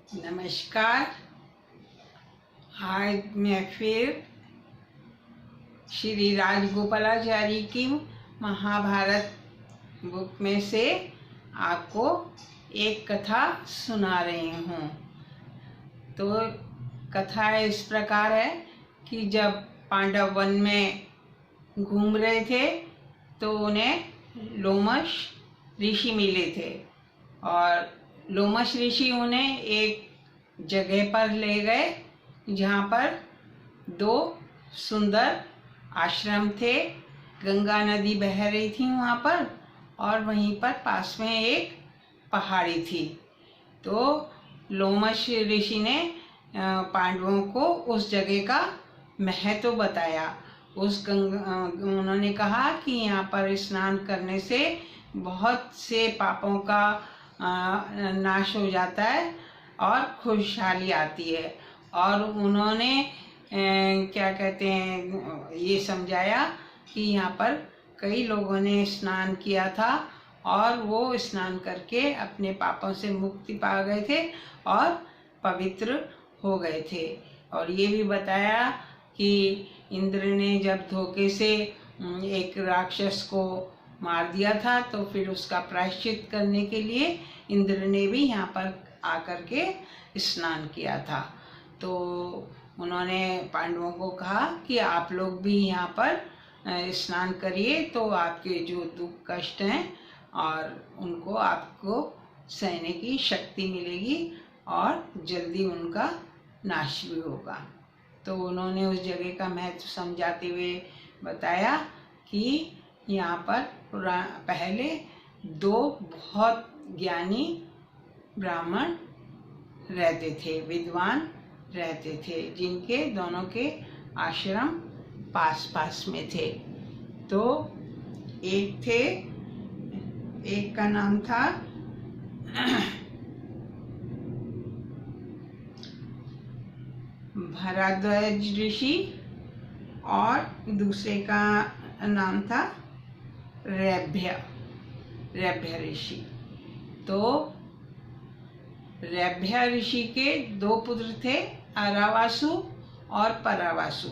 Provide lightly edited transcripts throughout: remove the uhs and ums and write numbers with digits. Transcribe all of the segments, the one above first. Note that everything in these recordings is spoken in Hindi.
नमस्कार। आज मैं फिर श्री राजगोपालाचारी की महाभारत बुक में से आपको एक कथा सुना रही हूँ। तो कथा इस प्रकार है कि जब पांडव वन में घूम रहे थे तो उन्हें लोमश ऋषि मिले थे और लोमश ऋषि उन्हें एक जगह पर ले गए जहाँ पर दो सुंदर आश्रम थे। गंगा नदी बह रही थी वहाँ पर और वहीं पर पास में एक पहाड़ी थी। तो लोमश ऋषि ने पांडवों को उस जगह का महत्व बताया। उन्होंने कहा कि यहाँ पर स्नान करने से बहुत से पापों का नाश हो जाता है और खुशहाली आती है। और उन्होंने क्या कहते हैं ये समझाया कि यहाँ पर कई लोगों ने स्नान किया था और वो स्नान करके अपने पापों से मुक्ति पा गए थे और पवित्र हो गए थे। और ये भी बताया कि इंद्र ने जब धोखे से एक राक्षस को मार दिया था तो फिर उसका प्रायश्चित करने के लिए इंद्र ने भी यहाँ पर आकर के स्नान किया था। तो उन्होंने पांडवों को कहा कि आप लोग भी यहाँ पर स्नान करिए तो आपके जो दुख कष्ट हैं और उनको आपको सहने की शक्ति मिलेगी और जल्दी उनका नाश भी होगा। तो उन्होंने उस जगह का महत्व समझाते हुए बताया कि यहाँ पर पहले दो बहुत ज्ञानी ब्राह्मण रहते थे, विद्वान रहते थे, जिनके दोनों के आश्रम पास पास में थे। तो एक का नाम था भारद्वाज ऋषि और दूसरे का नाम था रैभ्य ऋषि। तो रैभ्य ऋषि के दो पुत्र थे, अरावासु और परावासु।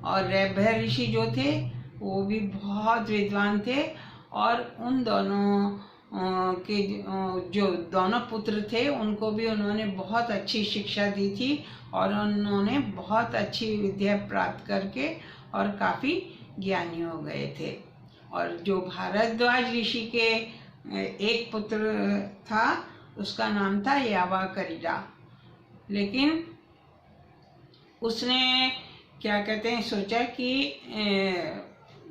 और रैभ्य ऋषि जो थे वो भी बहुत विद्वान थे और उन दोनों के जो दोनों पुत्र थे उनको भी उन्होंने बहुत अच्छी शिक्षा दी थी और उन्होंने बहुत अच्छी विद्या प्राप्त करके और काफ़ी ज्ञानी हो गए थे। और जो भारद्वाज ऋषि के एक पुत्र था उसका नाम था यावाकरिडा। लेकिन उसने क्या कहते हैं सोचा कि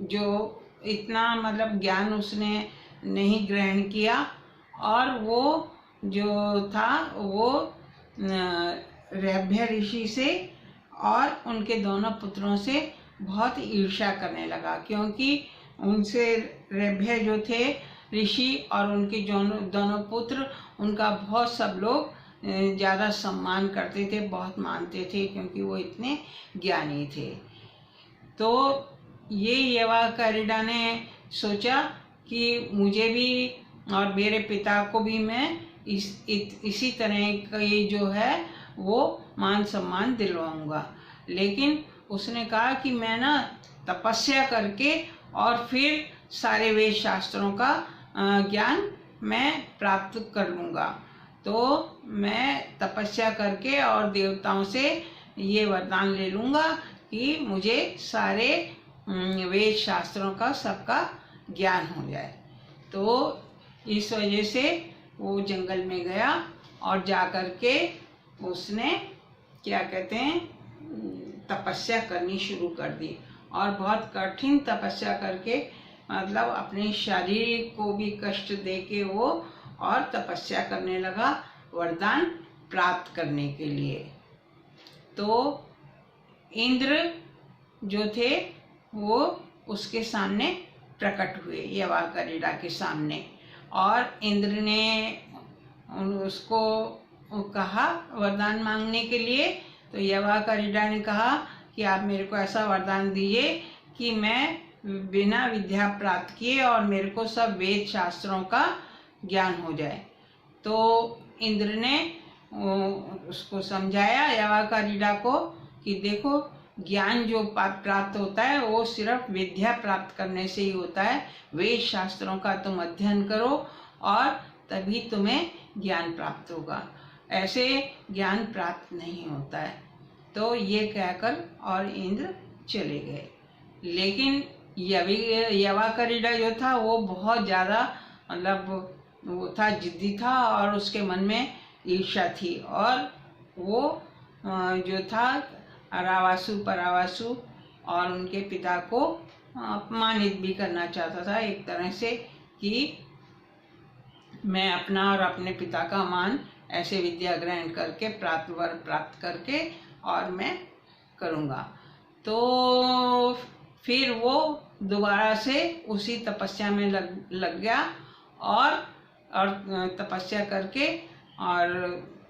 जो इतना मतलब ज्ञान उसने नहीं ग्रहण किया और वो जो था वो रैभ्य ऋषि से और उनके दोनों पुत्रों से बहुत ईर्ष्या करने लगा, क्योंकि उनसे रैभ्य जो थे ऋषि और उनके दोनों पुत्र उनका बहुत सब लोग ज़्यादा सम्मान करते थे, बहुत मानते थे, क्योंकि वो इतने ज्ञानी थे। तो ये यावाकरिडा ने सोचा कि मुझे भी और मेरे पिता को भी मैं इसी तरह का ये जो है वो मान सम्मान दिलवाऊंगा। लेकिन उसने कहा कि मैं ना तपस्या करके और फिर सारे वेद शास्त्रों का ज्ञान मैं प्राप्त कर लूँगा। तो मैं तपस्या करके और देवताओं से ये वरदान ले लूँगा कि मुझे सारे वेद शास्त्रों का सबका ज्ञान हो जाए। तो इस वजह से वो जंगल में गया और जा कर के उसने क्या कहते हैं तपस्या करनी शुरू कर दी और बहुत कठिन तपस्या करके मतलब अपने शरीर को भी कष्ट दे के वो और तपस्या करने लगा वरदान प्राप्त करने के लिए। तो इंद्र जो थे वो उसके सामने प्रकट हुए, यावाकरिडा के सामने, और इंद्र ने उसको कहा वरदान मांगने के लिए। तो यावाकरिडा ने कहा कि आप मेरे को ऐसा वरदान दीजिए कि मैं बिना विद्या प्राप्त किए और मेरे को सब वेद शास्त्रों का ज्ञान हो जाए। तो इंद्र ने उसको समझाया यवाकारिडा को कि देखो ज्ञान जो प्राप्त होता है वो सिर्फ विद्या प्राप्त करने से ही होता है। वेद शास्त्रों का तुम अध्ययन करो और तभी तुम्हें ज्ञान प्राप्त होगा, ऐसे ज्ञान प्राप्त नहीं होता है। तो ये कहकर और इंद्र चले गए। लेकिन यवाकरिडा जो था वो बहुत ज़्यादा मतलब वो था, जिद्दी था और उसके मन में ईर्ष्या थी और वो जो था रावासु परावासु और उनके पिता को अपमानित भी करना चाहता था एक तरह से कि मैं अपना और अपने पिता का मान ऐसे विद्या ग्रहण करके वर प्राप्त करके और मैं करूँगा। तो फिर वो दोबारा से उसी तपस्या में लग गया और तपस्या करके और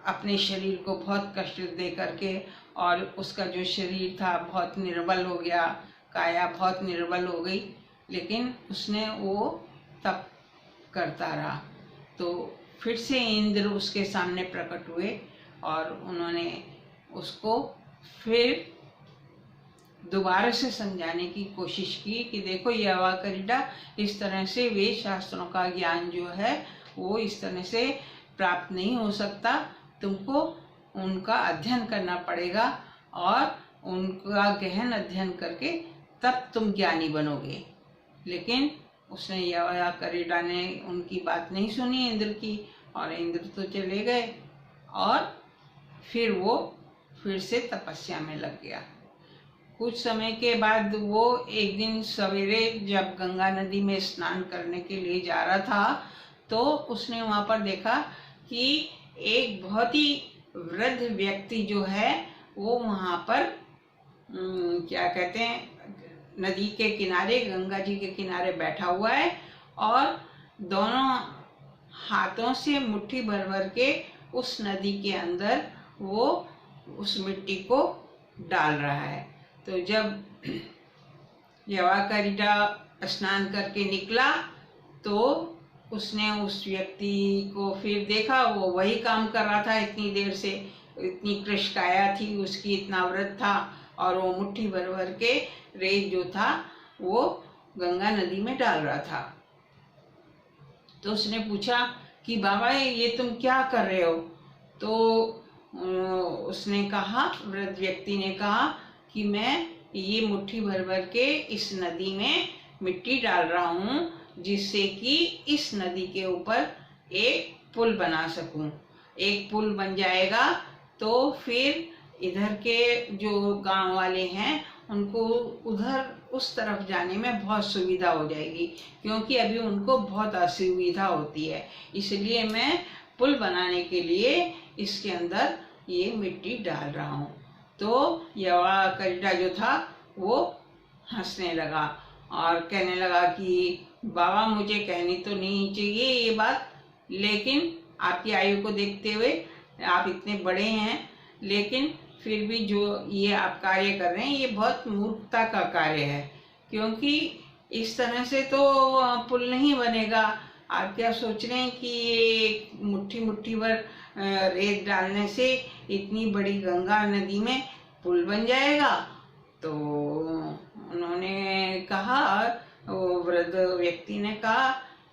अपने शरीर को बहुत कष्ट दे करके, और उसका जो शरीर था बहुत निर्बल हो गया, काया बहुत निर्बल हो गई, लेकिन उसने वो तप करता रहा। तो फिर से इंद्र उसके सामने प्रकट हुए और उन्होंने उसको फिर दोबारा से समझाने की कोशिश की कि देखो यवाकरिडा, इस तरह से वेद शास्त्रों का ज्ञान जो है वो इस तरह से प्राप्त नहीं हो सकता, तुमको उनका अध्ययन करना पड़ेगा और उनका गहन अध्ययन करके तब तुम ज्ञानी बनोगे। लेकिन उसने यवाकरिडा ने उनकी बात नहीं सुनी इंद्र की, और इंद्र तो चले गए और फिर वो फिर से तपस्या में लग गया। कुछ समय के बाद वो एक दिन सवेरे जब गंगा नदी में स्नान करने के लिए जा रहा था तो उसने वहाँ पर देखा कि एक बहुत ही वृद्ध व्यक्ति जो है वो वहाँ पर क्या कहते हैं, नदी के किनारे, गंगा जी के किनारे बैठा हुआ है और दोनों हाथों से मुट्ठी भर भर के उस नदी के अंदर वो उस मिट्टी को डाल रहा है। तो जब यवाकरिडा स्नान करके निकला तो उसने उस व्यक्ति को फिर देखा, वो वही काम कर रहा था इतनी देर से, इतनी कृशकाया थी उसकी, इतना व्रत था और वो मुट्ठी भर भर के रेत जो था वो गंगा नदी में डाल रहा था। तो उसने पूछा कि बाबा ये तुम क्या कर रहे हो? तो उसने कहा, वृद्ध व्यक्ति ने कहा कि मैं ये मुट्ठी भर भर के इस नदी में मिट्टी डाल रहा हूँ जिससे कि इस नदी के ऊपर एक पुल बना सकूं। एक पुल बन जाएगा तो फिर इधर के जो गांव वाले हैं उनको उधर उस तरफ जाने में बहुत सुविधा हो जाएगी, क्योंकि अभी उनको बहुत असुविधा होती है। इसलिए मैं पुल बनाने के लिए इसके अंदर ये मिट्टी डाल रहा हूँ। तो यवाकरिडा जो था वो हंसने लगा और कहने लगा कि बाबा मुझे कहनी तो नहीं चाहिए ये बात, लेकिन आपकी आयु को देखते हुए आप इतने बड़े हैं, लेकिन फिर भी जो ये आप कार्य कर रहे हैं ये बहुत मूर्खता का कार्य है, क्योंकि इस तरह से तो पुल नहीं बनेगा। आप क्या सोच रहे हैं कि ये मुट्ठी मुट्ठी भर रेत डालने से इतनी बड़ी गंगा नदी में पुल बन जाएगा? तो उन्होंने कहा, वो वृद्ध व्यक्ति ने कहा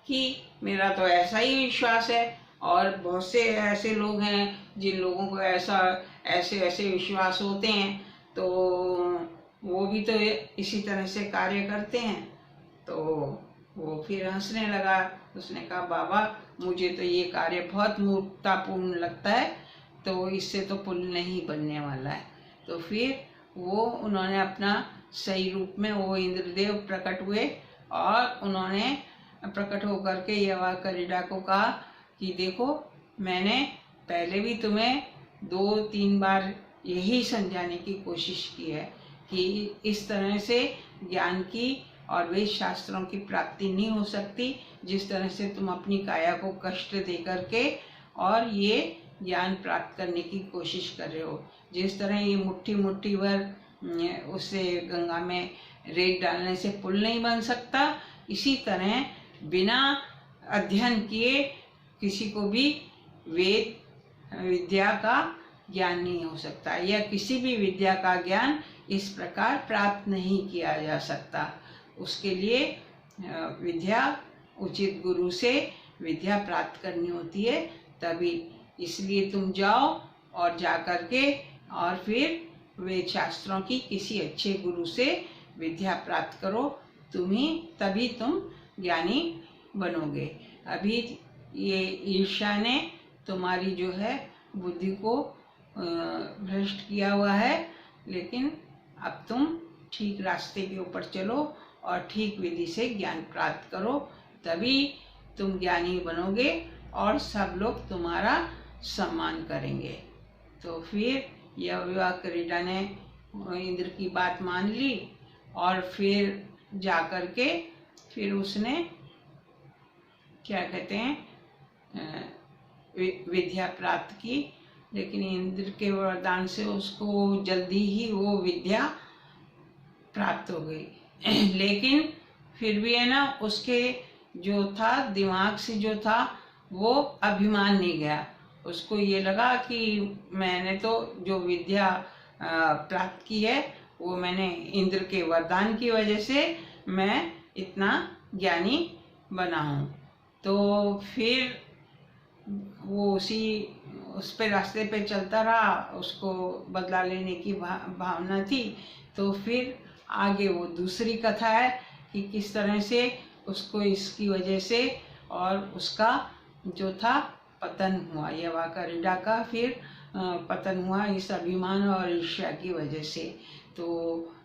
कि मेरा तो ऐसा ही विश्वास है और बहुत से ऐसे लोग हैं जिन लोगों को ऐसे विश्वास होते हैं, तो वो भी तो इसी तरह से कार्य करते हैं। तो वो फिर हंसने लगा। उसने कहा बाबा मुझे तो ये कार्य बहुत मूर्खतापूर्ण लगता है, तो इससे तो पुल नहीं बनने वाला है। तो फिर वो उन्होंने अपना सही रूप में वो इंद्रदेव प्रकट हुए और उन्होंने प्रकट होकर के यवाकरिडा को कहा कि देखो मैंने पहले भी तुम्हें 2-3 बार यही समझाने की कोशिश की है कि इस तरह से ज्ञान की और वेद शास्त्रों की प्राप्ति नहीं हो सकती जिस तरह से तुम अपनी काया को कष्ट दे करके और ये ज्ञान प्राप्त करने की कोशिश कर रहे हो। जिस तरह ये मुट्ठी मुट्ठी भर उससे गंगा में रेत डालने से पुल नहीं बन सकता, इसी तरह बिना अध्ययन किए किसी को भी वेद विद्या का ज्ञान नहीं हो सकता, या किसी भी विद्या का ज्ञान इस प्रकार प्राप्त नहीं किया जा सकता। उसके लिए विद्या उचित गुरु से विद्या प्राप्त करनी होती है तभी। इसलिए तुम जाओ और जा कर के और फिर वेद शास्त्रों की किसी अच्छे गुरु से विद्या प्राप्त करो, तभी तुम ज्ञानी बनोगे। अभी ये ईर्ष्या ने तुम्हारी जो है बुद्धि को भ्रष्ट किया हुआ है, लेकिन अब तुम ठीक रास्ते के ऊपर चलो और ठीक विधि से ज्ञान प्राप्त करो, तभी तुम ज्ञानी बनोगे और सब लोग तुम्हारा सम्मान करेंगे। तो फिर यज्ञवल्क्य ने इंद्र की बात मान ली और फिर जा कर के फिर उसने क्या कहते हैं विद्या प्राप्त की। लेकिन इंद्र के वरदान से उसको जल्दी ही वो विद्या प्राप्त हो गई। लेकिन फिर भी है ना, उसके जो था दिमाग से जो था वो अभिमान नहीं गया। उसको ये लगा कि मैंने तो जो विद्या प्राप्त की है वो मैंने इंद्र के वरदान की वजह से मैं इतना ज्ञानी बना हूँ। तो फिर वो उस पे रास्ते पे चलता रहा, उसको बदला लेने की भावना थी। तो फिर आगे वो दूसरी कथा है कि किस तरह से उसको इसकी वजह से और उसका जो था पतन हुआ, यज्ञवल्क्य का फिर पतन हुआ इस अभिमान और ईर्ष्या की वजह से। तो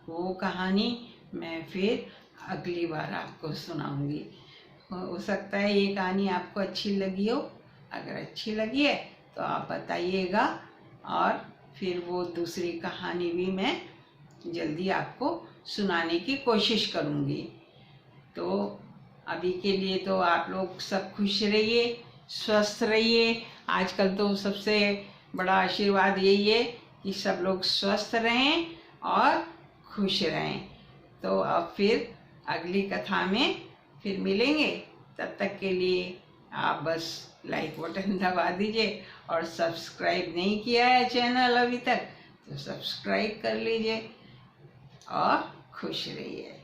वो कहानी मैं फिर अगली बार आपको सुनाऊंगी। हो सकता है ये कहानी आपको अच्छी लगी हो। अगर अच्छी लगी है तो आप बताइएगा, और फिर वो दूसरी कहानी भी मैं जल्दी आपको सुनाने की कोशिश करूँगी। तो अभी के लिए तो आप लोग सब खुश रहिए, स्वस्थ रहिए। आजकल तो सबसे बड़ा आशीर्वाद यही है कि सब लोग स्वस्थ रहें और खुश रहें। तो अब फिर अगली कथा में फिर मिलेंगे। तब तक के लिए आप बस लाइक बटन दबा दीजिए, और सब्सक्राइब नहीं किया है चैनल अभी तक तो सब्सक्राइब कर लीजिए और खुश रहिए।